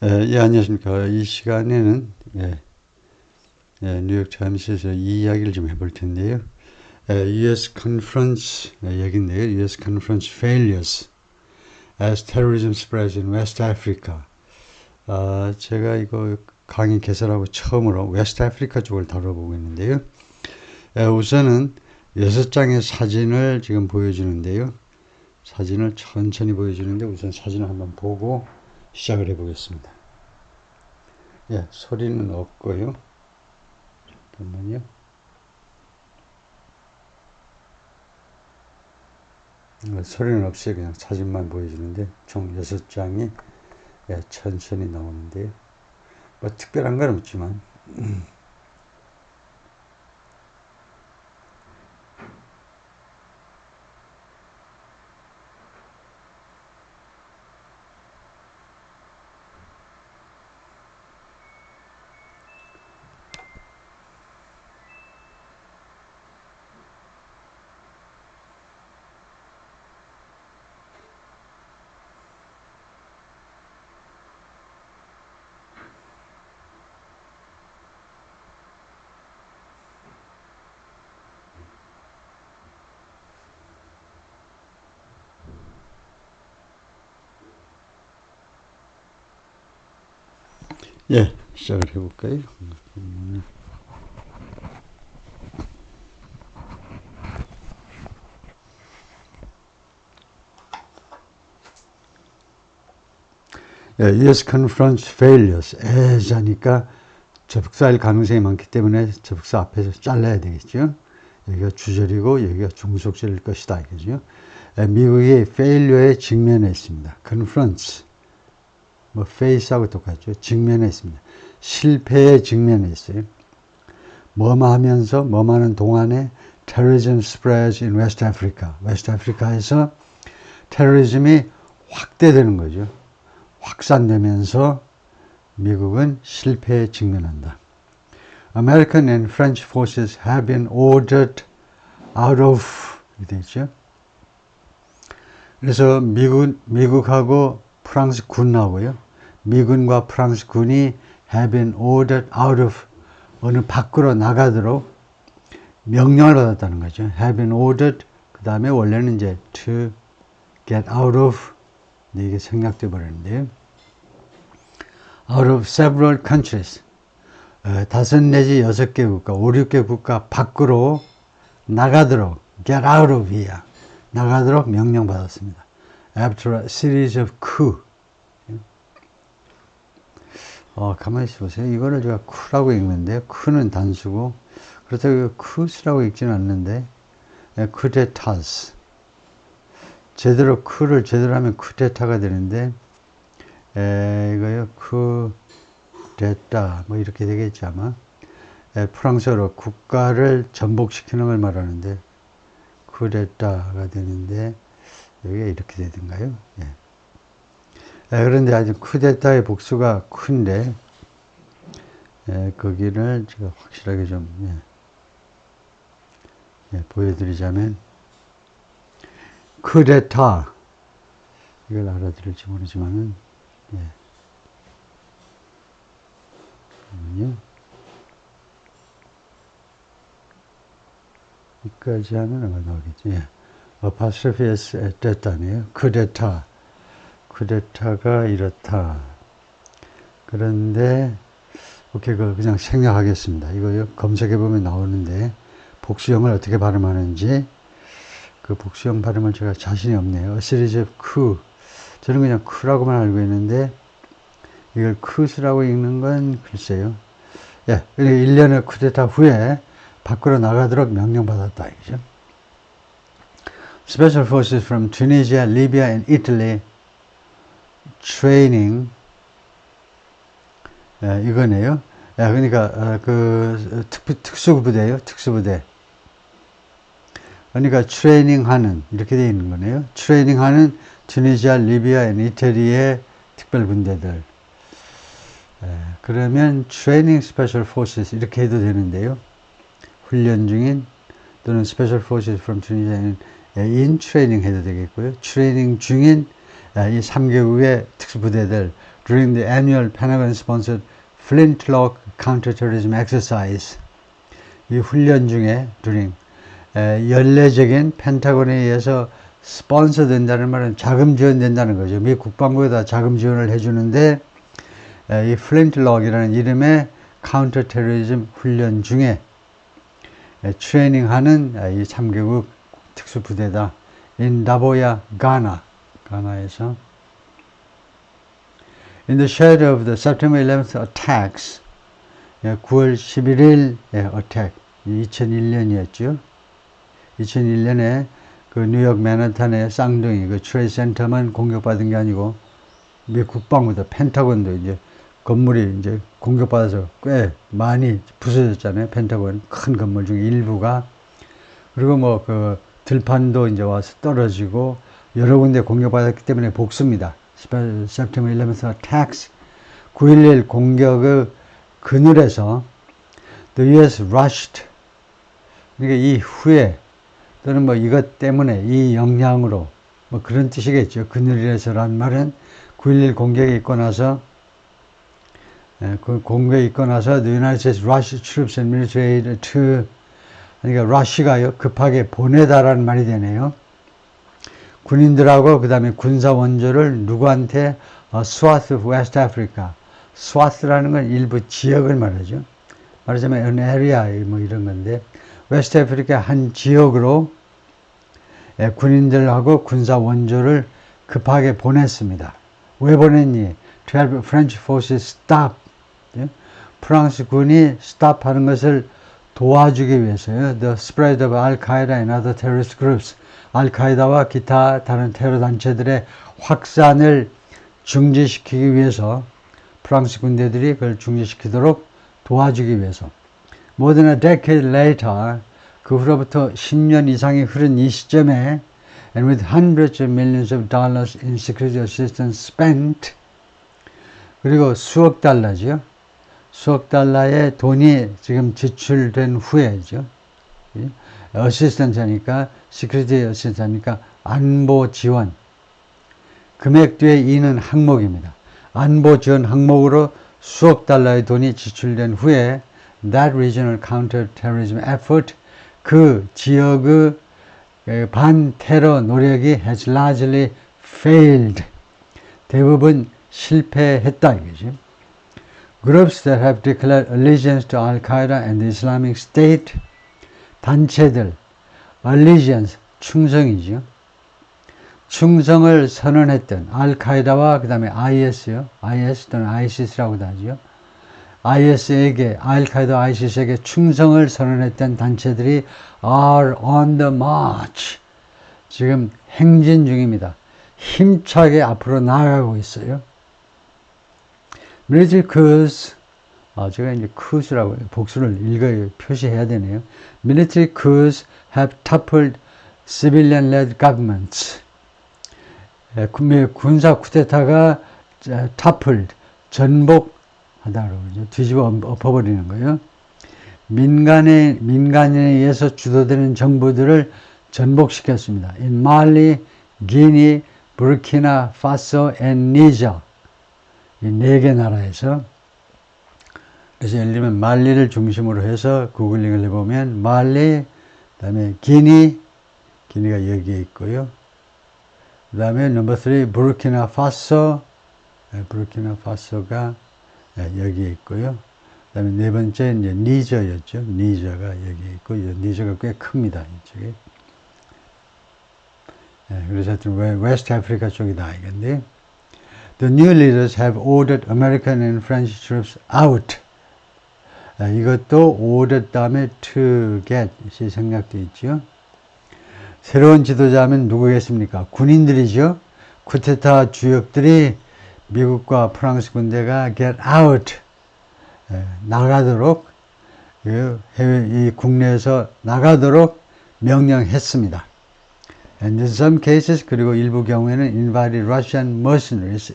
예, 안녕하십니까. 이 시간에는 뉴욕 타임스에서 이 이야기를 좀 해볼 텐데요. U.S. Conference 얘기인데요. U.S. Conference failures as terrorism spreads in West Africa. 제가 이거 강의 개설하고 처음으로 웨스트 아프리카 쪽을 다뤄보고 있는데요. 우선은 6장의 사진을 지금 보여주는데요. 사진을 천천히 보여주는데 우선 사진을 한번 보고 시작을 해보겠습니다. 소리는 없고요. 잠깐만요. 소리는 없이 그냥 사진만 보여주는데 총 6장이 천천히 나오는데요. 뭐 특별한 건 없지만 시작을 해볼까요? U.S. Conference failures. 자니까 접속사일 가능성이 많기 때문에 접속사 앞에서 잘라야 되겠죠. 여기가 주절이고 여기가 종속절일 것이다. 이거죠. 미국이 failure에 직면했습니다. Conference. 뭐 face하고 똑같죠. 직면했습니다. 실패에 직면했어요. 뭐만 하면서 뭐만 하는 동안에 terrorism spreads in West Africa. 웨스트 아프리카에서 테러리즘이 확대되는 거죠. 확산되면서 미국은 실패에 직면한다. American and French forces have been ordered out of 이렇게 되죠. 그래서 미국하고 프랑스 군 나오고요. 미군과 프랑스 군이 have been ordered out of 어느 밖으로 나가도록 명령을 받았다는 거죠. have been ordered 그 다음에 원래는 이제 to get out of 이게 생략돼 버렸는데요. out of several countries 5 내지 6개 국가 5, 6개 국가 밖으로 나가도록 get out of here 나가도록 명령받았습니다. after a series of coup 가만히 있어보세요. 이거를 제가 쿠라고 읽는데요. 쿠는 단수고 그렇다고 쿠스라고 읽지는 않는데 쿠데타스 제대로 쿠를 제대로 하면 쿠데타가 되는데 이거요 쿠데타 뭐 이렇게 되겠지 아마 프랑스어로 국가를 전복시키는 걸 말하는데 쿠데타가 되는데 여기가 이렇게 되던가요? 그런데 아직 쿠데타의 복수가 큰데 거기를 제가 확실하게 좀 보여드리자면 쿠데타 이걸 알아들을지 모르지만은 여기까지 하면 아마 나오겠지. 아파스트로피에스 됐다네요. 쿠데타가 이렇다. 그런데 오케이 그걸 그냥 생략하겠습니다. 이거 검색해보면 나오는데 복수형을 어떻게 발음하는지 그 복수형 발음을 제가 자신이 없네요. A series of coup. 저는 그냥 쿠라고만 알고 있는데 이걸 쿠스라고 읽는 건 글쎄요. 1년의 쿠데타 후에 밖으로 나가도록 명령받았다. 이죠. Special forces from Tunisia, Libya and Italy training 이거네요. 그러니까 그 특수부대예요. 특수부대. 그러니까 트레이닝하는 이렇게 되어 있는 거네요. 트레이닝하는 튜니지아, 리비아, 이태리의 특별군대들. 그러면 트레이닝 스페셜 포스스 이렇게 해도 되는데요. 훈련 중인 또는 스페셜 포스스 from Tunisia in 트레이닝 해도 되겠고요. 트레이닝 중인 이 3개국의 특수부대들 during the annual Pentagon-sponsored Flintlock counterterrorism exercise. 이 훈련 중에 during 연례적인 펜타곤에 의해서 스폰서 된다는 말은 자금 지원된다는 거죠. 미 국방부에다 자금 지원을 해주는데 이 플린트록이라는 이름의 카운터 테러리즘 훈련 중에 트레이닝하는 이 참교국 특수부대다. In Daboya, Ghana. 가나에서 In the shadow of the September 11th attacks 9월 11일 attack 2001년이었죠. 2001년에 그 뉴욕 맨하탄의 쌍둥이 그 트레이드 센터만 공격받은 게 아니고 미 국방부도 펜타곤도 이제 건물이 이제 공격받아서 꽤 많이 부서졌잖아요. 펜타곤 큰 건물 중에 일부가. 그리고 뭐 그 들판도 이제 와서 떨어지고 여러 군데 공격받았기 때문에 복수입니다. September 11th attacks 9.11 공격의 그늘에서 the US rushed 그러니까 이 후에 또는 뭐 이것 때문에 이 영향으로 뭐 그런 뜻이겠죠. 그늘에서란 말은 9.11 공격이 있고 나서 그 공격이 있고 나서 the United States rushed troops and military aid to 그러니까 러시아가요 급하게 보내다라는 말이 되네요. 군인들하고 그 다음에 군사 원조를 누구한테 스와트 웨스트 아프리카 스와트라는 건 일부 지역을 말하죠. 말하자면 an area 뭐 이런 건데 웨스트 아프리카 한 지역으로 군인들하고 군사 원조를 급하게 보냈습니다. 왜 보냈니? To help French forces stop. 프랑스 군이 stop하는 것을 도와주기 위해서요. The spread of Al-Qaeda and other terrorist groups. 알카에다와 기타 다른 테러 단체들의 확산을 중지시키기 위해서 프랑스 군대들이 그걸 중지시키도록 도와주기 위해서. More than a decade later, 그 후로부터 10년 이상이 흐른 이 시점에 and with hundreds of millions of dollars in security assistance spent 그리고 수억 달러죠. 수억 달러의 돈이 지금 지출된 후에죠. 어시스턴트니까 시큐리티 어시스턴트니까 안보 지원 금액 뒤에 이는 항목입니다. 안보 지원 항목으로 수억 달러의 돈이 지출된 후에 that regional counterterrorism effort 그 지역의 반테러 노력이 has largely failed 대부분 실패했다 이거죠. Groups that have declared allegiance to Al-Qaeda and the Islamic State 단체들 allegiance 충성이죠. 충성을 선언했던 알카에다와 그 다음에 IS요. IS 또는 ISIS라고도 하죠. IS에게 알카에다 ISIS에게 충성을 선언했던 단체들이 are on the march. 지금 행진 중입니다. 힘차게 앞으로 나아가고 있어요. military coups 제가 이제 coups라고 복수를 읽어야 표시해야 되네요. Military coups have toppled civilian-led governments. 군사 쿠데타가 toppled, 전복하다 그러죠. 뒤집어 엎어버리는 거예요. 민간에 의해서 주도되는 정부들을 전복시켰습니다. In Mali, Guinea, Burkina Faso and Niger. 이 4개 나라에서 그래서 예를 들면 말리를 중심으로 해서 구글링을 해보면 말리, 그 다음에 기니가 여기에 있고요. 그 다음에 넘버 3 부르키나 파소, 부르키나 파소가 여기에 있고요. 그 다음에 네 번째 이제 니저였죠. 니저가 여기에 있고 니저가 꽤 큽니다. 이쪽에. 그래서 하여튼 웨스트 아프리카 쪽이다 이건데 The new leaders have ordered American and French troops out. 이것도 ordered 다음에 to get이 생략되어 있죠. 새로운 지도자면 누구겠습니까? 군인들이죠. 쿠데타 주역들이 미국과 프랑스 군대가 get out 나가도록 이 국내에서 나가도록 명령했습니다. And in some cases 그리고 일부 경우에는 invited Russian mercenaries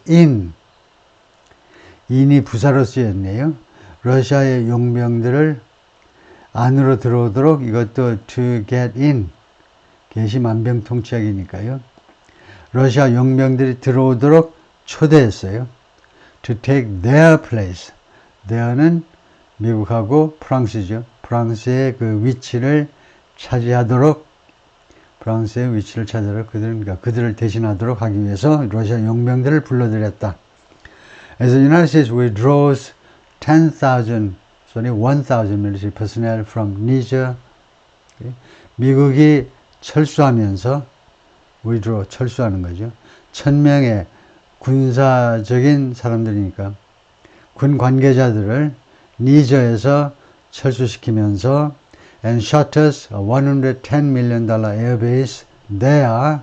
in이 부사로 쓰였네요. 러시아의 용병들을 안으로 들어오도록 이것도 to get in get이 만병통치약이니까요. 러시아 용병들이 들어오도록 초대했어요. to take their place. their는 미국하고 프랑스죠. 프랑스의 그 위치를 차지하도록 프랑스의 위치를 차지하도록 그들을 대신하도록 하기 위해서 러시아 용병들을 불러들였다. As the United States withdraws 1,000 military personnel from Niger, 미국이 철수하면서 withdraw 철수하는 거죠. 1,000명의 군사적인 사람들이니까 군 관계자들을 니저에서 철수시키면서 and shutters a $110 million airbase there.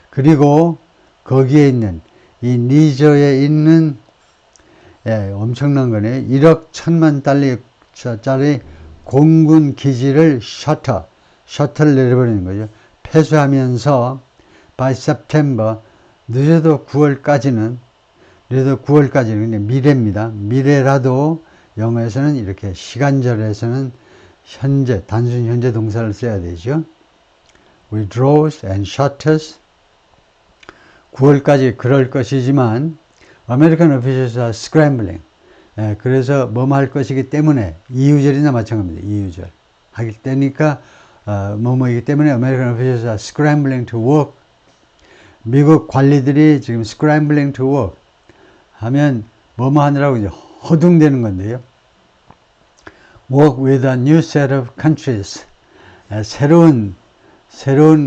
그리고 거기에 있는 이 니저에 있는 엄청난 거네. 1억 1,000만 달러짜리 공군 기지를 셔틀 내려버리는 거죠. 폐쇄하면서 by September 늦어도 9월까지는 그냥 미래입니다. 미래라도 영어에서는 이렇게 시간절에서는 현재, 단순 현재 동사를 써야 되죠. withdraws and shutters 9월까지 그럴 것이지만 American officials are scrambling. 그래서 뭐뭐 할 것이기 때문에 이유절이나 마찬가지입니다. 이유절 하기 때니까 뭐뭐이기 때문에 American officials are scrambling to work. 미국 관리들이 지금 scrambling to work 하면 뭐뭐 하느라고 이제 허둥대는 건데요. work with a new set of countries. 새로운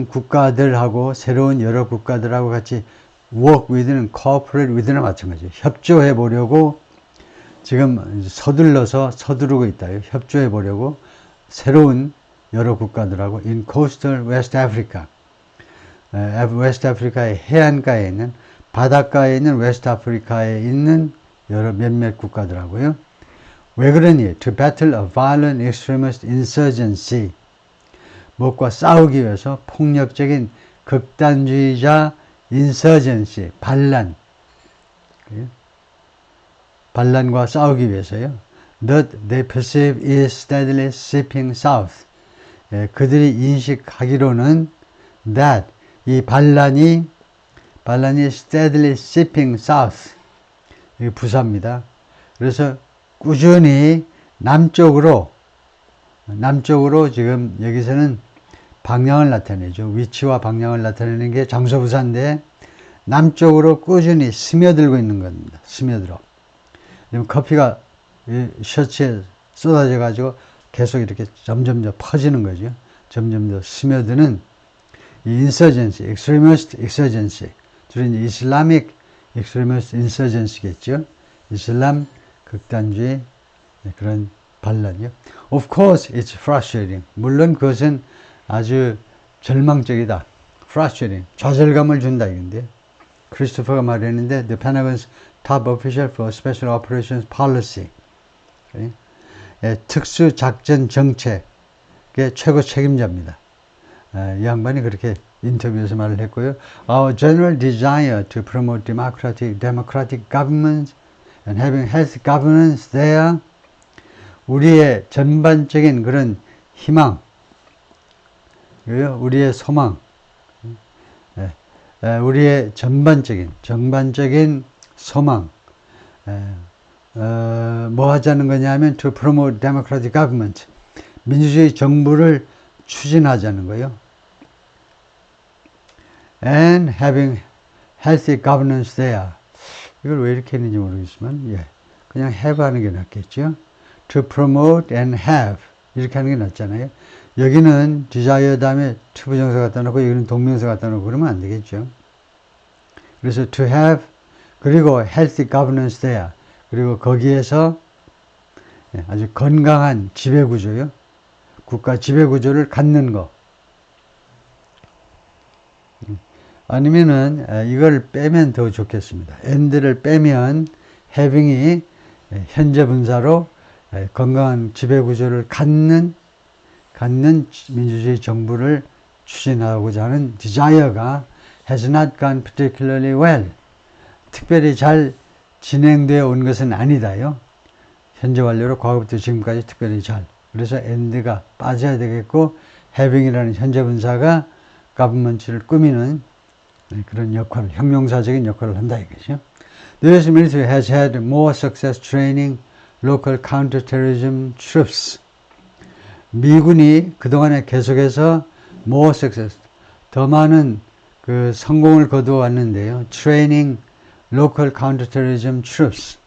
국가들하고 새로운 여러 국가들하고 같이 work with는 cooperate with나 마찬가지예요. 협조해 보려고 지금 서두르고 있다요. 협조해 보려고 새로운 여러 국가들하고 in coastal West Africa. 웨스트 아프리카의 해안가에 있는 바닷가에 있는 웨스트 아프리카에 있는 여러 몇몇 국가들하고요. 왜 그러니? To battle a violent extremist insurgency. 무엇과 싸우기 위해서 폭력적인 극단주의자 insurgency, 반란과 싸우기 위해서요. That they perceive is steadily slipping south. 그들이 인식하기로는 that 이 반란이 steadily slipping south. 이게 부사입니다. 그래서 꾸준히 남쪽으로 지금 여기서는 방향을 나타내죠. 위치와 방향을 나타내는 게 장소부사인데 남쪽으로 꾸준히 스며들고 있는 겁니다. 스며들어. 커피가 셔츠에 쏟아져 가지고 계속 이렇게 점점 더 퍼지는 거죠. 점점 더 스며드는 이 insurgency, extremist insurgency. 주로 이제 Islamic extremist insurgency겠죠. 이슬람 극단주의 그런 반란이요. Of course, it's frustrating. 물론 그것은 아주 절망적이다. frustrating. 좌절감을 준다 이건데. 크리스토퍼가 말했는데 the Pentagon's top official for special operations policy. 특수 작전 정책의 최고 책임자입니다. 이 양반이 그렇게 인터뷰에서 말을 했고요. Our general desire to promote democratic governments and having healthy governance there. 우리의 전반적인 그런 희망, 우리의 소망, 우리의 전반적인 소망, 뭐 하자는 거냐면 to promote democratic government, 민주주의 정부를 추진하자는 거예요. And having healthy governance there. 이걸 왜 이렇게 했는지 모르겠지만, 그냥 have 하는 게 낫겠죠. To promote and have. 이렇게 하는 게 낫잖아요. 여기는 desire 다음에 to 부정사 갖다 놓고, 여기는 동명사 갖다 놓고 그러면 안 되겠죠. 그래서 to have, 그리고 healthy governance there. 그리고 거기에서 아주 건강한 지배구조요. 국가 지배구조를 갖는 거. 아니면은 이걸 빼면 더 좋겠습니다. and를 빼면 having이 현재 분사로 건강한 지배구조를 갖는 민주주의 정부를 추진하고자 하는 desire가 has not gone particularly well. 특별히 잘 진행되어 온 것은 아니다요. 현재 완료로 과거부터 지금까지 특별히 잘. 그래서 and가 빠져야 되겠고 having이라는 현재 분사가 government를 꾸미는 그런 역할을, 형용사적인 역할을 한다 이거죠. The US military has had more success training local counterterrorism troops. 미군이 그동안에 계속해서 more success, 더 많은 그 성공을 거두어 왔는데요. Training local counterterrorism troops.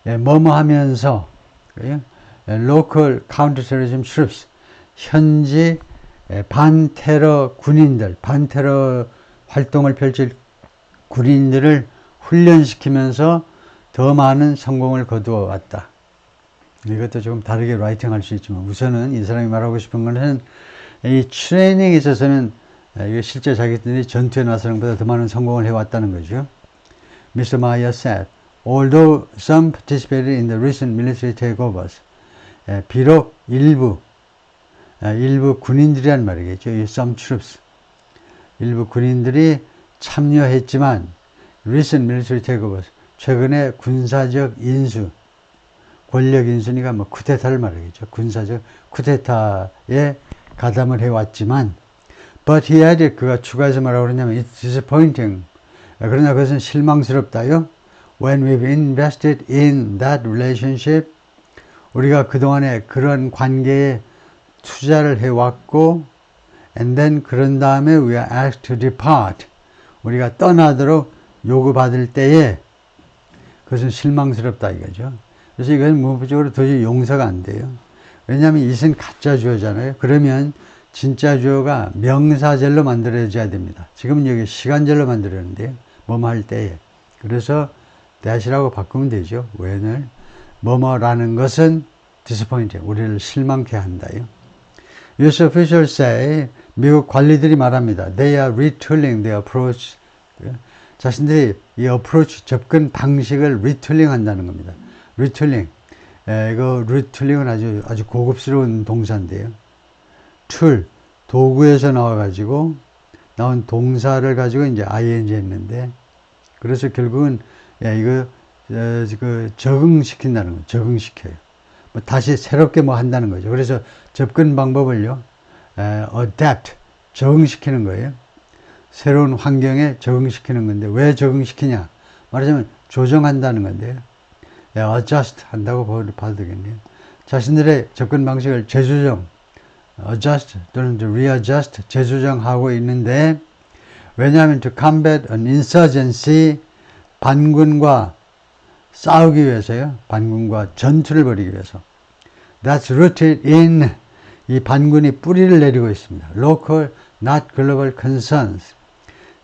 예, 뭐뭐 하면서, local counterterrorism troops. 현지 반테러 군인들, 반테러 활동을 펼칠 군인들을 훈련시키면서 더 많은 성공을 거두어 왔다. 이것도 조금 다르게 라이팅할 수 있지만 우선은 이 사람이 말하고 싶은 것은 이 트레이닝에 있어서는 이게 실제 자기들이 전투에 나서는 것보다 더 많은 성공을 해왔다는 거죠. Mr. Maya said, although some participated in the recent military takeovers, 비록 일부 군인들이란 말이겠죠. 이 some troops, 일부 군인들이 참여했지만 recent military takeovers, 최근에 군사적 인수, 권력 인수니까 뭐 쿠데타를 말하겠죠. 군사적 쿠데타에 가담을 해왔지만 but he added, 그가 추가해서 뭐라고 그러냐면 it's disappointing, 그러나 그것은 실망스럽다요. when we've invested in that relationship, 우리가 그동안에 그런 관계에 투자를 해왔고 and then 그런 다음에 we are asked to depart, 우리가 떠나도록 요구받을 때에 그것은 실망스럽다 이거죠. 그래서 이건 문법적으로 도저히 용서가 안 돼요. 왜냐하면 이것은 가짜 주어잖아요. 그러면 진짜 주어가 명사절로 만들어져야 됩니다. 지금은 여기 시간절로 만들었는데요. 뭐뭐 할 때에. 그래서 that이라고 바꾸면 되죠. when을. 뭐뭐라는 것은 disappointing, 우리를 실망케 한다요. US officials say, 미국 관리들이 말합니다. They are retooling their approach. 자신들이 이 approach, 접근 방식을 retooling 한다는 겁니다. retooling. 이거 retooling은 아주 고급스러운 동사인데요. tool, 도구에서 나와가지고 나온 동사를 가지고 이제 ing 했는데, 그래서 결국은 이거 적응시킨다는 거예요. 적응시켜요. 뭐 다시 새롭게 뭐 한다는 거죠. 그래서 접근 방법을요, adapt, 적응시키는 거예요. 새로운 환경에 적응시키는 건데, 왜 적응시키냐? 말하자면 조정한다는 건데요. adjust 한다고 봐도 되겠네요. 자신들의 접근 방식을 재조정, adjust 또는 readjust, 재조정하고 있는데, 왜냐하면 to combat an insurgency, 반군과 싸우기 위해서요. 반군과 전투를 벌이기 위해서. That's rooted in, 이 반군이 뿌리를 내리고 있습니다. Local, not global concerns.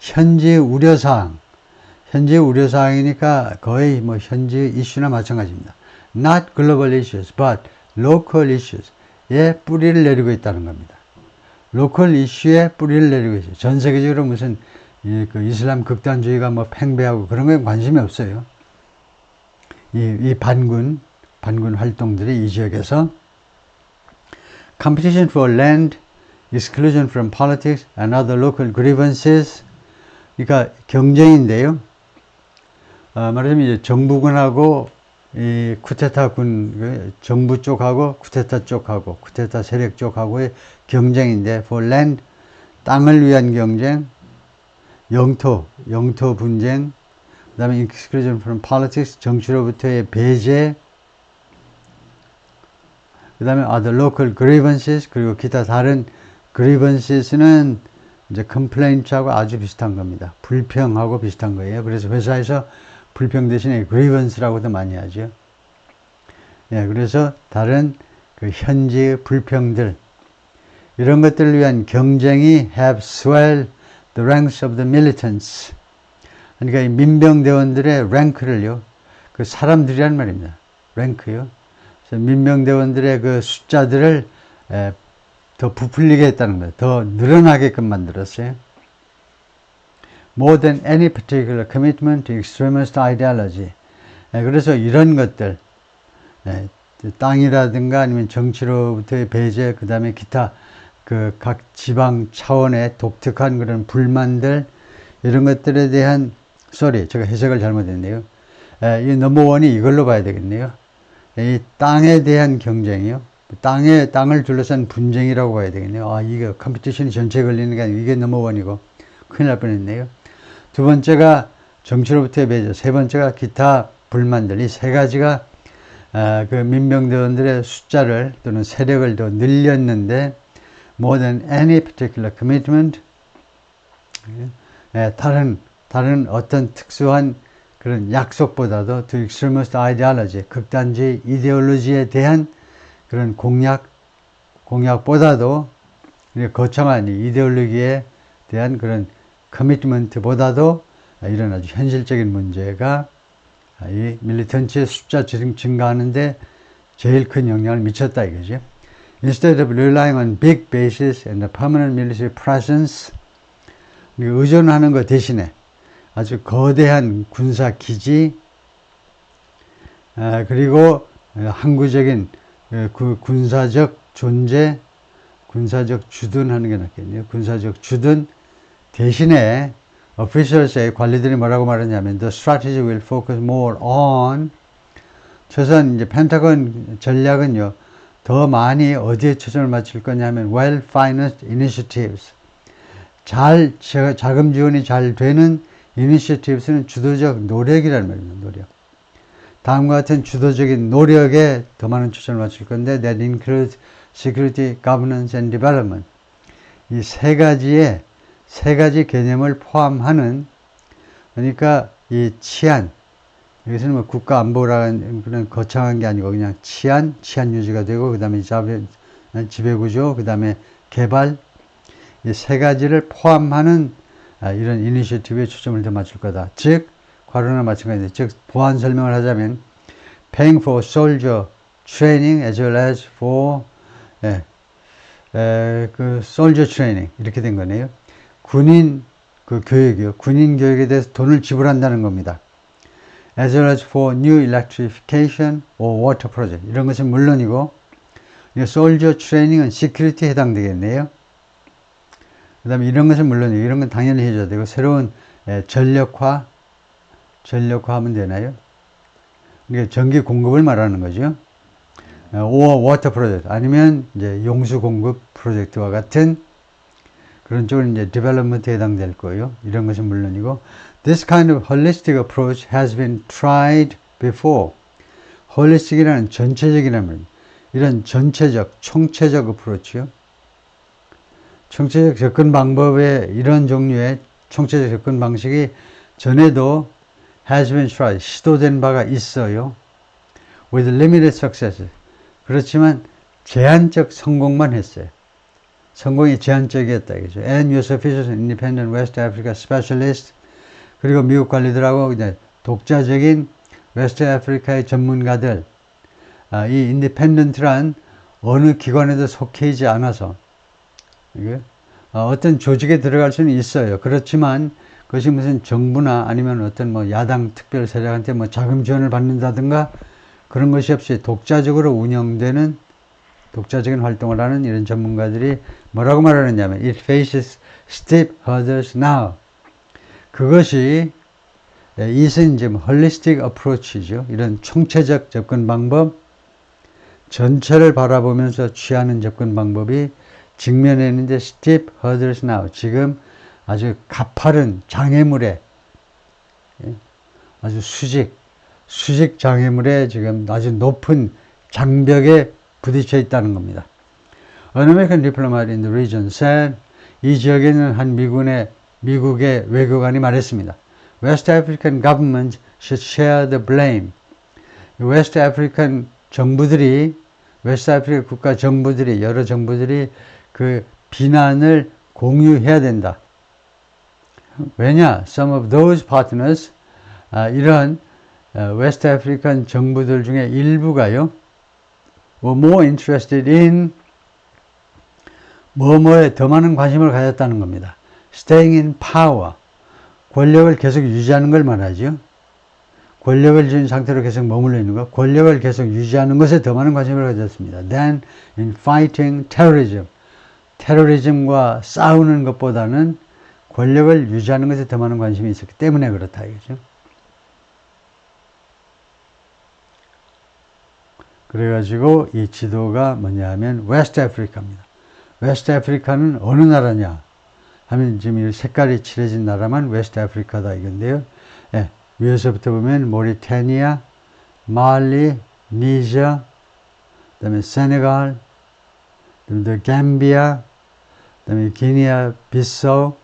현지 우려사항. 현지 우려사항이니까 거의 뭐 현지 이슈나 마찬가지입니다. Not global issues, but local issues에 뿌리를 내리고 있다는 겁니다. 로컬 이슈에 뿌리를 내리고 있어요. 전 세계적으로 무슨 그 이슬람 극단주의가 뭐 팽배하고 그런 거에 관심이 없어요. 이 반군 활동들이 이 지역에서 competition for land, exclusion from politics and other local grievances, 그러니까 경쟁인데요. 말하자면 이제 정부군하고 이 쿠데타군, 정부 쪽하고 쿠데타 쪽하고 쿠데타 세력 쪽하고의 경쟁인데, for land, 땅을 위한 경쟁, 영토 분쟁, 그 다음에 exclusion from politics, 정치로부터의 배제, 그 다음에 other local grievances, 그리고 기타 다른 grievance,는 이제 complaint하고 아주 비슷한 겁니다. 불평하고 비슷한 거예요. 그래서 회사에서 불평 대신에 grievance라고도 많이 하죠. 예, 그래서 다른 그 현지 불평들, 이런 것들을 위한 경쟁이 have swelled the ranks of the militants. 그러니까 이 민병대원들의 랭크를요, 그 사람들이란 말입니다. 랭크요. 그래서 민병대원들의 그 숫자들을 더 부풀리게 했다는 거예요. 더 늘어나게끔 만들었어요. More than any particular commitment to extremist ideology. 그래서 이런 것들, 땅이라든가 아니면 정치로부터의 배제, 그 다음에 기타 그 각 지방 차원의 독특한 그런 불만들, 이런 것들에 대한 제가 해석을 잘못했네요. 이 넘버원이 이걸로 봐야 되겠네요. 이 땅에 대한 경쟁이요. 땅을 둘러싼 분쟁이라고 봐야 되겠네요. 이게 컴피티션이 전체에 걸리는 게 아니고 이게 넘버원이고 큰일 날 뻔했네요. 두 번째가 정치로부터의 배제. 세 번째가 기타 불만들. 이 세 가지가 그 민병대원들의 숫자를 또는 세력을 더 늘렸는데 more than any particular commitment, 다른 어떤 특수한 그런 약속보다도 to extremist ideology, 극단주의 이데올로지에 대한 그런 공약보다도 거창한 이데올로기에 대한 그런 커미트먼트보다도 이런 아주 현실적인 문제가 이 밀리턴트의 숫자 증가하는데 제일 큰 영향을 미쳤다 이거죠. Instead of relying on big bases and a permanent military presence, 의존하는 것 대신에 아주 거대한 군사 기지, 그리고 항구적인 그 군사적 존재, 군사적 주둔하는 게 낫겠네요. 군사적 주둔 대신에 officials의 관리들이 뭐라고 말하냐면 the strategy will focus more on, 조선 이제 펜타곤 전략은요 더 많이 어디에 초점을 맞출 거냐면 well-financed initiatives, 자금 지원이 잘 되는 initiatives는 주도적 노력이라는 말입니다. 노력. 다음과 같은 주도적인 노력에 더 많은 초점을 맞출 건데 that includes security, governance and development. 이 세 가지 개념을 포함하는, 그러니까 이 치안, 여기서는 뭐 국가 안보라는 그런 거창한 게 아니고 그냥 치안 유지가 되고 그 다음에 지배구조, 그 다음에 개발, 이 세 가지를 포함하는 이런 이니셔티브에 초점을 더 맞출 거다. 즉, 괄호나 마찬가지인데, 즉 보완 설명을 하자면 paying for soldier training as well as for 그 soldier training 이렇게 된 거네요. 군인 그 교육이요. 군인 교육에 대해서 돈을 지불한다는 겁니다. As well as for new electrification or water project 이런 것은 물론이고, soldier training은 security에 해당되겠네요. 그 다음에 이런 것은 물론이고, 이런 건 당연히 해줘야 되고, 새로운 전력화하면 되나요? 이게 전기 공급을 말하는 거죠. or water project 아니면 이제 용수 공급 프로젝트와 같은 그런 쪽은 이제 development에 해당될 거예요. 이런 것은 물론이고, this kind of holistic approach has been tried before. holistic이라는 전체적이라는 말입니다. 이런 전체적, 총체적 어프로치요. 총체적 접근 방법의 이런 종류의 총체적 접근 방식이 전에도 has been tried, 시도된 바가 있어요. with limited success. 그렇지만 제한적 성공만 했어요. 성공이 제한적이었다 이거죠. And US officials and independent West Africa specialists, 그리고 미국 관리들하고 이제 독자적인 웨스트 아프리카의 전문가들, 이 인디펜던트란 어느 기관에도 속해 있지 않아서 어떤 조직에 들어갈 수는 있어요. 그렇지만 그것이 무슨 정부나 아니면 어떤 뭐 야당 특별 세력한테 뭐 자금 지원을 받는다든가 그런 것이 없이 독자적으로 운영되는, 독자적인 활동을 하는 이런 전문가들이 뭐라고 말하느냐면 it faces steep hurdles now. 그것이 이것은 이제 holistic approach이죠. 이런 총체적 접근 방법, 전체를 바라보면서 취하는 접근 방법이 직면해 있는데 steep hurdles now. 지금 아주 가파른 장애물에, 아주 수직 장애물에 지금 아주 높은 장벽에 부딪혀 있다는 겁니다. An American diplomat in the region said, 이 지역에 있는 한 미국의 외교관이 말했습니다. West African governments should share the blame. 웨스트 아프리칸 정부들이, 웨스트 아프리카 국가 정부들이, 여러 정부들이 그 비난을 공유해야 된다. 왜냐? Some of those partners, 이런 웨스트 아프리칸 정부들 중에 일부가요, were more interested in 뭐뭐에 더 많은 관심을 가졌다는 겁니다. Staying in power, 권력을 계속 유지하는 걸 말하죠. 권력을 쥔 상태로 계속 머물러 있는 것, 권력을 계속 유지하는 것에 더 많은 관심을 가졌습니다. Than in fighting terrorism, 테러리즘과 싸우는 것보다는 권력을 유지하는 것에 더 많은 관심이 있었기 때문에 그렇다 이거죠. 그래가지고 이 지도가 뭐냐 하면 웨스트 아프리카입니다. 웨스트 아프리카는 어느 나라냐 하면 지금 이 색깔이 칠해진 나라만 웨스트 아프리카다 이건데요. 예, 위에서부터 보면 모리타니아, 말리, 니저, 그 다음에 세네갈, 그 다음에 감비아, 그 다음에 기니아비사우,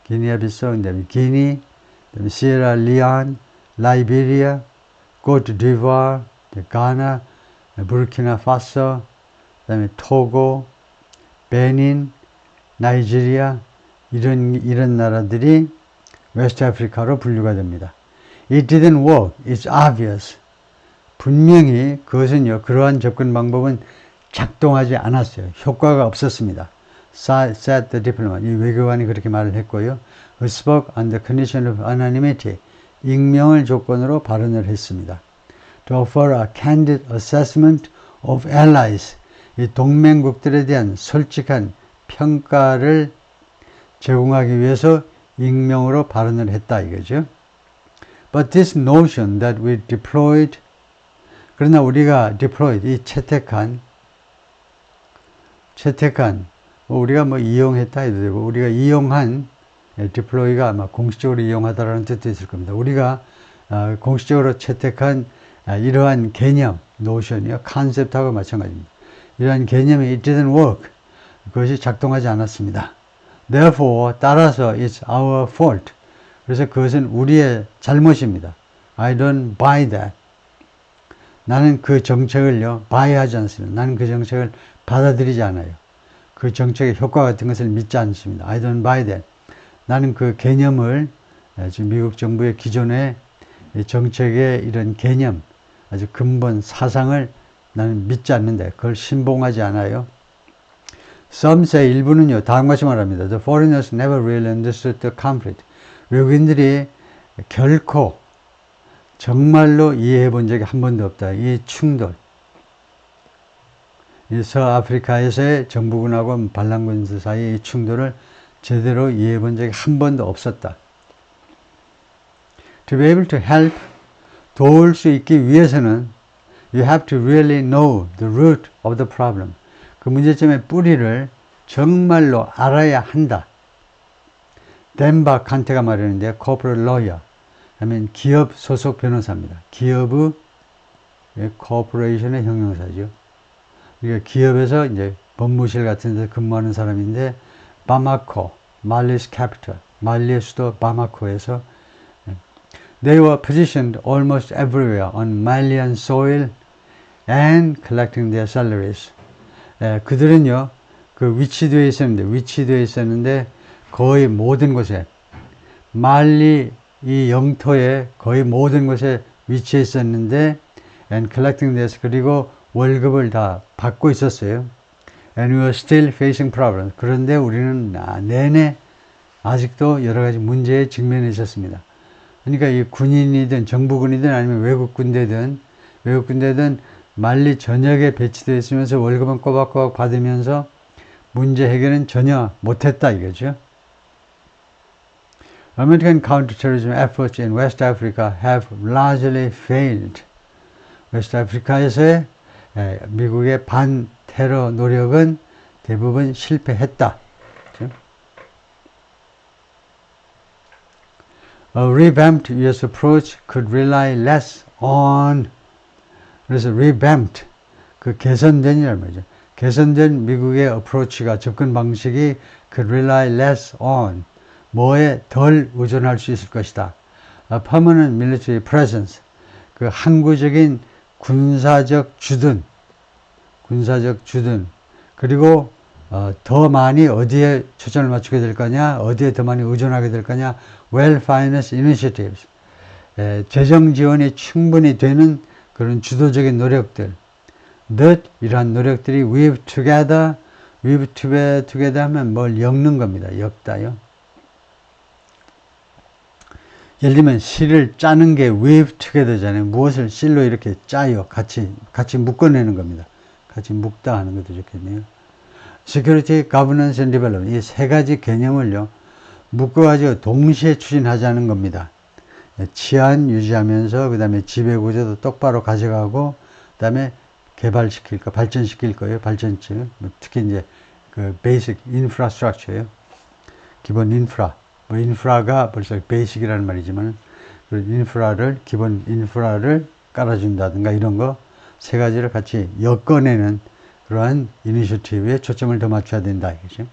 그 다음에 기니, 그 다음에 시에라리온, 라이베리아, 코트디부아르, 가나, 부르키나파소, 그 다음에 토고, 베닌, 나이지리아, 이런 나라들이 웨스트 아프리카로 분류가 됩니다. It didn't work. It's obvious. 분명히 그것은요, 그러한 접근 방법은 작동하지 않았어요. 효과가 없었습니다. said the diplomat. 이 외교관이 그렇게 말을 했고요. Who spoke on the condition of anonymity. 익명을 조건으로 발언을 했습니다. To offer a candid assessment of allies. 이 동맹국들에 대한 솔직한 평가를 제공하기 위해서 익명으로 발언을 했다 이거죠. But this notion that we deployed, 그러나 우리가 deployed, 이 채택한, 우리가 뭐 이용했다 해도 되고, 우리가 이용한, deploy가 아마 공식적으로 이용하다라는 뜻도 있을 겁니다. 우리가 공식적으로 채택한 이러한 개념, notion이요, concept하고 마찬가지입니다. 이러한 개념이 it didn't work. 그것이 작동하지 않았습니다. Therefore, 따라서 it's our fault. 그래서 그것은 우리의 잘못입니다. I don't buy that. 나는 그 정책을요, buy하지 않습니다. 나는 그 정책을 받아들이지 않아요. 그 정책의 효과 같은 것을 믿지 않습니다. I don't buy that. 나는 그 개념을, 지금 미국 정부의 기존의 정책의 이런 개념, 아주 근본 사상을 나는 믿지 않는데, 그걸 신봉하지 않아요. Some say, 일부는요, 다음과 같이 말합니다. The foreigners never really understood the conflict. 외국인들이 결코 정말로 이해해 본 적이 한 번도 없다. 이 충돌. 이 서아프리카에서의 정부군하고 반란군들 사이의 이 충돌을 제대로 이해해 본 적이 한 번도 없었다. To be able to help, 도울 수 있기 위해서는 you have to really know the root of the problem. 그 문제점의 뿌리를 정말로 알아야 한다. 덴바 칸테가 말하는데 corporate lawyer 하면 기업 소속 변호사입니다. 기업의 corporation의 형용사죠. 그러니까 기업에서 이제 법무실 같은 데서 근무하는 사람인데 바마코, 말리's capital, 말리의 수도 바마코에서 They were positioned almost everywhere on Malian soil and collecting their salaries. 그들은요, 그 위치되어 있었는데 거의 모든 곳에 말리 이 영토의 거의 모든 곳에 위치해 있었는데 and collecting this 그리고 월급을 다 받고 있었어요. And we were still facing problems. 그런데 우리는 내내 아직도 여러 가지 문제에 직면해 있었습니다. 그러니까 이 군인이든 정부군이든 아니면 외국 군대든 말리 전역에 배치되어 있으면서 월급은 꼬박꼬박 받으면서 문제 해결은 전혀 못했다 이거죠. American counterterrorism efforts in West Africa have largely failed. 웨스트 아프리카에서의 미국의 반테러 노력은 대부분 실패했다. A revamped US approach could rely less on, 그래서 revamped, 그 개선된이란 말이죠. 개선된 미국의 approach가 접근 방식이 could rely less on, 뭐에 덜 의존할 수 있을 것이다. A permanent military presence, 그 항구적인 군사적 주둔, 그리고 더 많이 어디에 초점을 맞추게 될 거냐, 어디에 더 많이 의존하게 될 거냐, well-financed initiatives, 재정 지원이 충분히 되는 그런 주도적인 노력들, that 이러한 노력들이 weave together 하면 뭘 엮는 겁니다. 엮다요. 예를 들면 실을 짜는 게 weave together잖아요. 무엇을 실로 이렇게 짜요. 같이 묶어내는 겁니다. 같이 묶다 하는 것도 좋겠네요. Security, Governance and Development, 이 세 가지 개념을요, 묶어가지고 동시에 추진하자는 겁니다. 치안 유지하면서, 그 다음에 지배구조도 똑바로 가져가고, 그 다음에 발전시킬 거예요. 발전증. 특히 이제 그 베이직 인프라스트럭처예요. 기본 인프라. 인프라가 벌써 베이직이라는 말이지만, 기본 인프라를 깔아준다든가 이런 거 세 가지를 같이 엮어내는 그러한 이니셔티브에 초점을 더 맞춰야 된다. 이거죠.